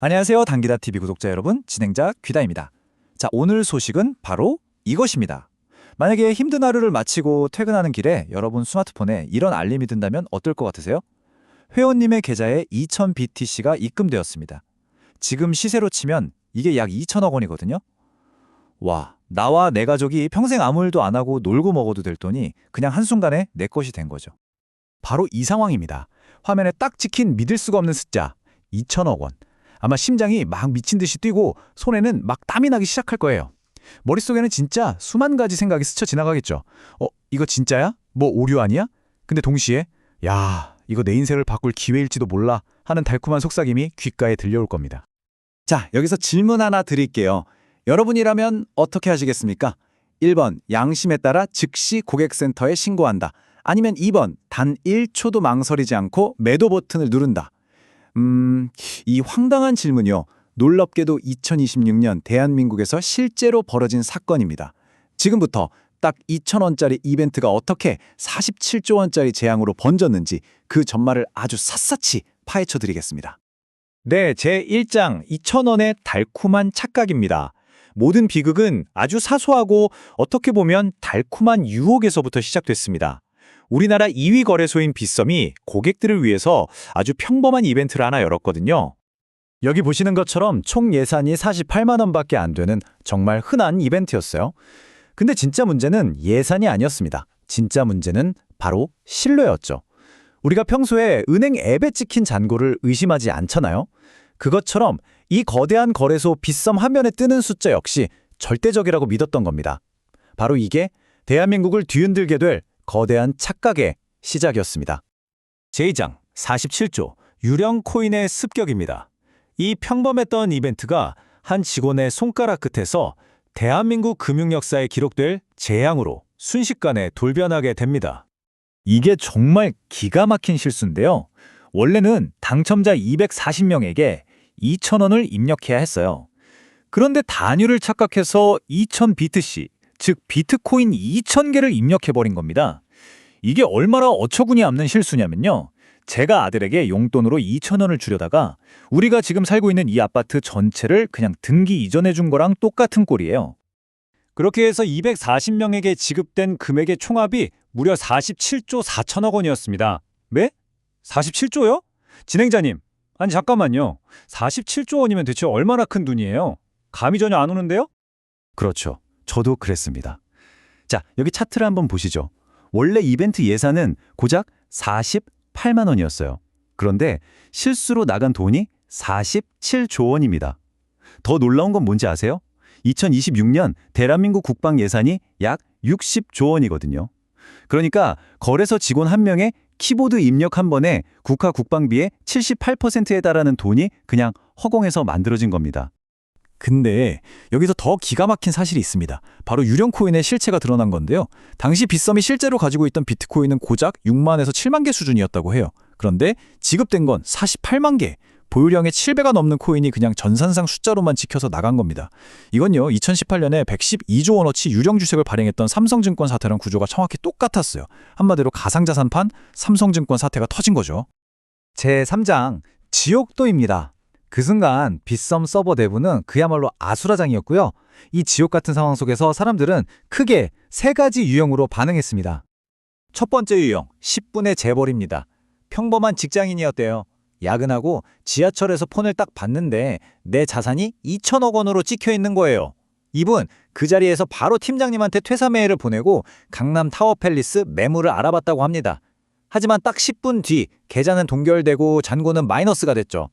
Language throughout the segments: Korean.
안녕하세요. 당기다TV 구독자 여러분, 진행자 귀다입니다. 자, 오늘 소식은 바로 이것입니다. 만약에 힘든 하루를 마치고 퇴근하는 길에 여러분 스마트폰에 이런 알림이 든다면 어떨 것 같으세요? 회원님의 계좌에 2000BTC가 입금되었습니다. 지금 시세로 치면 이게 약 2천억 원이거든요. 와, 나와 내 가족이 평생 아무 일도 안 하고 놀고 먹어도 될 돈이 그냥 한순간에 내 것이 된 거죠. 바로 이 상황입니다. 화면에 딱 찍힌 믿을 수가 없는 숫자, 2천억 원. 아마 심장이 막 미친 듯이 뛰고 손에는 막 땀이 나기 시작할 거예요. 머릿속에는 진짜 수만 가지 생각이 스쳐 지나가겠죠. 이거 진짜야? 뭐 오류 아니야? 근데 동시에 야, 이거 내 인생을 바꿀 기회일지도 몰라 하는 달콤한 속삭임이 귓가에 들려올 겁니다. 자, 여기서 질문 하나 드릴게요. 여러분이라면 어떻게 하시겠습니까? 1번, 양심에 따라 즉시 고객센터에 신고한다. 아니면 2번, 단 1초도 망설이지 않고 매도 버튼을 누른다. 이 황당한 질문이요. 놀랍게도 2026년 대한민국에서 실제로 벌어진 사건입니다. 지금부터 딱 2,000원짜리 이벤트가 어떻게 47조 원짜리 재앙으로 번졌는지 그 전말을 아주 샅샅이 파헤쳐 드리겠습니다. 네, 제1장 2,000원의 달콤한 착각입니다. 모든 비극은 아주 사소하고 어떻게 보면 달콤한 유혹에서부터 시작됐습니다. 우리나라 2위 거래소인 빗썸이 고객들을 위해서 아주 평범한 이벤트를 하나 열었거든요. 여기 보시는 것처럼 총 예산이 48만 원밖에 안 되는 정말 흔한 이벤트였어요. 근데 진짜 문제는 예산이 아니었습니다. 진짜 문제는 바로 신뢰였죠. 우리가 평소에 은행 앱에 찍힌 잔고를 의심하지 않잖아요. 그것처럼 이 거대한 거래소 빗썸 화면에 뜨는 숫자 역시 절대적이라고 믿었던 겁니다. 바로 이게 대한민국을 뒤흔들게 될 거대한 착각의 시작이었습니다. 제2장 47조 유령 코인의 습격입니다. 이 평범했던 이벤트가 한 직원의 손가락 끝에서 대한민국 금융 역사에 기록될 재앙으로 순식간에 돌변하게 됩니다. 이게 정말 기가 막힌 실수인데요. 원래는 당첨자 240명에게 2,000원을 입력해야 했어요. 그런데 단위를 착각해서 2,000BTC, 즉 비트코인 2,000개를 입력해버린 겁니다. 이게 얼마나 어처구니 없는 실수냐면요. 제가 아들에게 용돈으로 2,000원을 주려다가 우리가 지금 살고 있는 이 아파트 전체를 그냥 등기 이전해 준 거랑 똑같은 꼴이에요. 그렇게 해서 240명에게 지급된 금액의 총합이 무려 47조 4천억 원이었습니다. 네? 47조요? 진행자님, 아니 잠깐만요. 47조 원이면 대체 얼마나 큰 돈이에요? 감이 전혀 안 오는데요? 그렇죠. 저도 그랬습니다. 자, 여기 차트를 한번 보시죠. 원래 이벤트 예산은 고작 48만 원이었어요. 그런데 실수로 나간 돈이 47조 원입니다. 더 놀라운 건 뭔지 아세요? 2026년 대한민국 국방 예산이 약 60조 원이거든요. 그러니까 거래소 직원 한 명의 키보드 입력 한 번에 국가 국방비의 78%에 달하는 돈이 그냥 허공에서 만들어진 겁니다. 근데 여기서 더 기가 막힌 사실이 있습니다. 바로 유령 코인의 실체가 드러난 건데요. 당시 빗썸이 실제로 가지고 있던 비트코인은 고작 6만에서 7만 개 수준이었다고 해요. 그런데 지급된 건 48만 개. 보유량의 7배가 넘는 코인이 그냥 전산상 숫자로만 찍혀서 나간 겁니다. 이건요, 2018년에 112조 원어치 유령 주식을 발행했던 삼성증권 사태랑 구조가 정확히 똑같았어요. 한마디로 가상자산판 삼성증권 사태가 터진 거죠. 제3장 지옥도입니다. 그 순간 빗썸 서버 내부는 그야말로 아수라장이었고요. 이 지옥 같은 상황 속에서 사람들은 크게 세 가지 유형으로 반응했습니다. 첫 번째 유형, 10분의 재벌입니다. 평범한 직장인이었대요. 야근하고 지하철에서 폰을 딱 봤는데 내 자산이 2천억 원으로 찍혀 있는 거예요. 이분 그 자리에서 바로 팀장님한테 퇴사 메일을 보내고 강남 타워팰리스 매물을 알아봤다고 합니다. 하지만 딱 10분 뒤 계좌는 동결되고 잔고는 마이너스가 됐죠.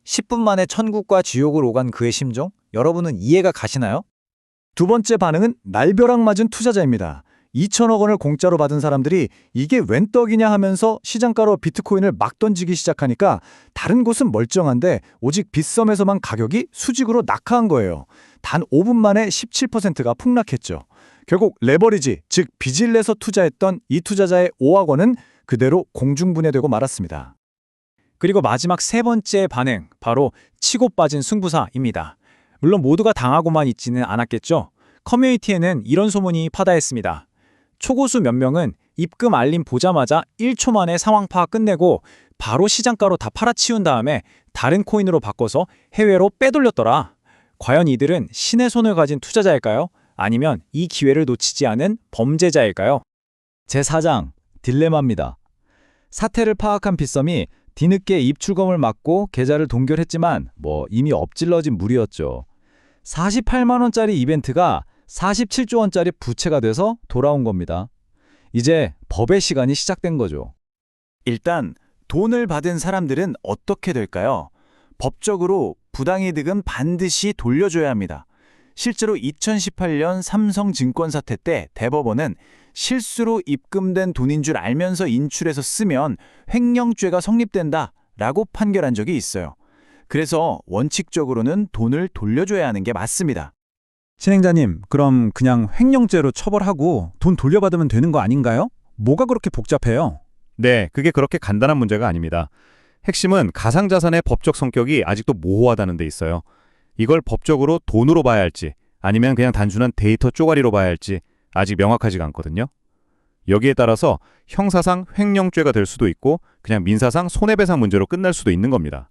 10분 만에 천국과 지옥을 오간 그의 심정, 여러분은 이해가 가시나요? 두 번째 반응은 날벼락 맞은 투자자입니다. 2천억 원을 공짜로 받은 사람들이 이게 웬 떡이냐 하면서 시장가로 비트코인을 막 던지기 시작하니까 다른 곳은 멀쩡한데 오직 빗썸에서만 가격이 수직으로 낙하한 거예요. 단 5분 만에 17%가 폭락했죠. 결국 레버리지, 즉 빚을 내서 투자했던 이 투자자의 5억 원은 그대로 공중분해되고 말았습니다. 그리고 마지막 세 번째 반응, 바로 치고 빠진 승부사입니다. 물론 모두가 당하고만 있지는 않았겠죠. 커뮤니티에는 이런 소문이 파다했습니다. 초고수 몇 명은 입금 알림 보자마자 1초 만에 상황 파악 끝내고 바로 시장가로 다 팔아치운 다음에 다른 코인으로 바꿔서 해외로 빼돌렸더라. 과연 이들은 신의 손을 가진 투자자일까요? 아니면 이 기회를 놓치지 않은 범죄자일까요? 제4장 딜레마입니다. 사태를 파악한 빗썸이 뒤늦게 입출금을 막고 계좌를 동결했지만 이미 엎질러진 물이었죠. 48만 원짜리 이벤트가 47조 원짜리 부채가 돼서 돌아온 겁니다. 이제 법의 시간이 시작된 거죠. 일단 돈을 받은 사람들은 어떻게 될까요? 법적으로 부당이득은 반드시 돌려줘야 합니다. 실제로 2018년 삼성증권 사태 때 대법원은 실수로 입금된 돈인 줄 알면서 인출해서 쓰면 횡령죄가 성립된다라고 판결한 적이 있어요. 그래서 원칙적으로는 돈을 돌려줘야 하는 게 맞습니다. 진행자님, 그럼 그냥 횡령죄로 처벌하고 돈 돌려받으면 되는 거 아닌가요? 뭐가 그렇게 복잡해요? 네, 그게 그렇게 간단한 문제가 아닙니다. 핵심은 가상자산의 법적 성격이 아직도 모호하다는 데 있어요. 이걸 법적으로 돈으로 봐야 할지 아니면 그냥 단순한 데이터 쪼가리로 봐야 할지 아직 명확하지가 않거든요. 여기에 따라서 형사상 횡령죄가 될 수도 있고 그냥 민사상 손해배상 문제로 끝날 수도 있는 겁니다.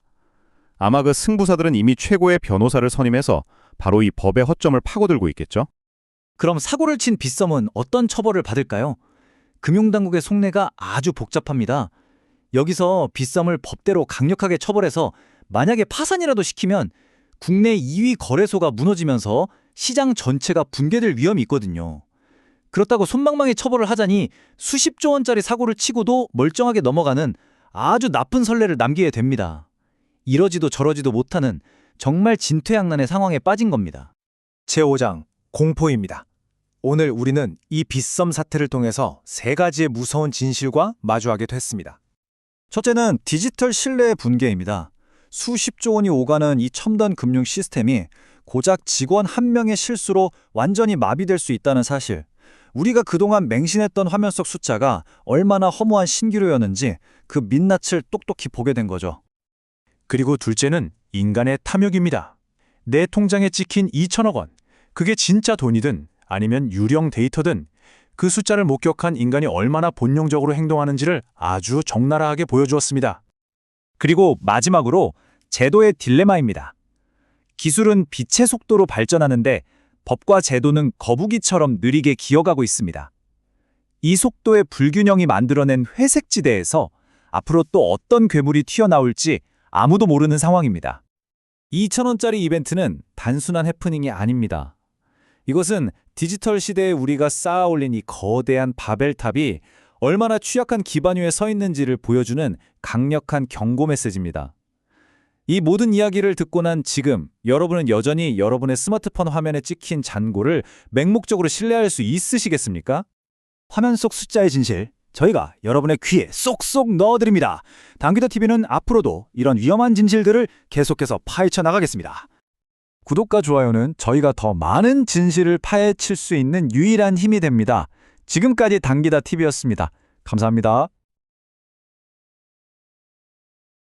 아마 그 승부사들은 이미 최고의 변호사를 선임해서 바로 이 법의 허점을 파고들고 있겠죠? 그럼 사고를 친 빗썸은 어떤 처벌을 받을까요? 금융당국의 속내가 아주 복잡합니다. 여기서 빗썸을 법대로 강력하게 처벌해서 만약에 파산이라도 시키면 국내 2위 거래소가 무너지면서 시장 전체가 붕괴될 위험이 있거든요. 그렇다고 솜망망하게 처벌을 하자니 수십조 원짜리 사고를 치고도 멀쩡하게 넘어가는 아주 나쁜 선례를 남기게 됩니다. 이러지도 저러지도 못하는 정말 진퇴양난의 상황에 빠진 겁니다. 제5장 공포입니다. 오늘 우리는 이 빗썸 사태를 통해서 세 가지의 무서운 진실과 마주하게 됐습니다. 첫째는 디지털 신뢰의 붕괴입니다. 수십조 원이 오가는 이 첨단 금융 시스템이 고작 직원 한 명의 실수로 완전히 마비될 수 있다는 사실. 우리가 그동안 맹신했던 화면 속 숫자가 얼마나 허무한 신기루였는지 그 민낯을 똑똑히 보게 된 거죠. 그리고 둘째는 인간의 탐욕입니다. 내 통장에 찍힌 2천억 원. 그게 진짜 돈이든 아니면 유령 데이터든 그 숫자를 목격한 인간이 얼마나 본능적으로 행동하는지를 아주 적나라하게 보여주었습니다. 그리고 마지막으로 제도의 딜레마입니다. 기술은 빛의 속도로 발전하는데 법과 제도는 거북이처럼 느리게 기어가고 있습니다. 이 속도의 불균형이 만들어낸 회색지대에서 앞으로 또 어떤 괴물이 튀어나올지 아무도 모르는 상황입니다. 2,000원짜리 이벤트는 단순한 해프닝이 아닙니다. 이것은 디지털 시대에 우리가 쌓아 올린 이 거대한 바벨탑이 얼마나 취약한 기반 위에 서 있는지를 보여주는 강력한 경고 메시지입니다. 이 모든 이야기를 듣고 난 지금 여러분은 여전히 여러분의 스마트폰 화면에 찍힌 잔고를 맹목적으로 신뢰할 수 있으시겠습니까? 화면 속 숫자의 진실, 저희가 여러분의 귀에 쏙쏙 넣어드립니다. 당귀다TV는 앞으로도 이런 위험한 진실들을 계속해서 파헤쳐 나가겠습니다. 구독과 좋아요는 저희가 더 많은 진실을 파헤칠 수 있는 유일한 힘이 됩니다. 지금까지 당귀다TV였습니다. 감사합니다.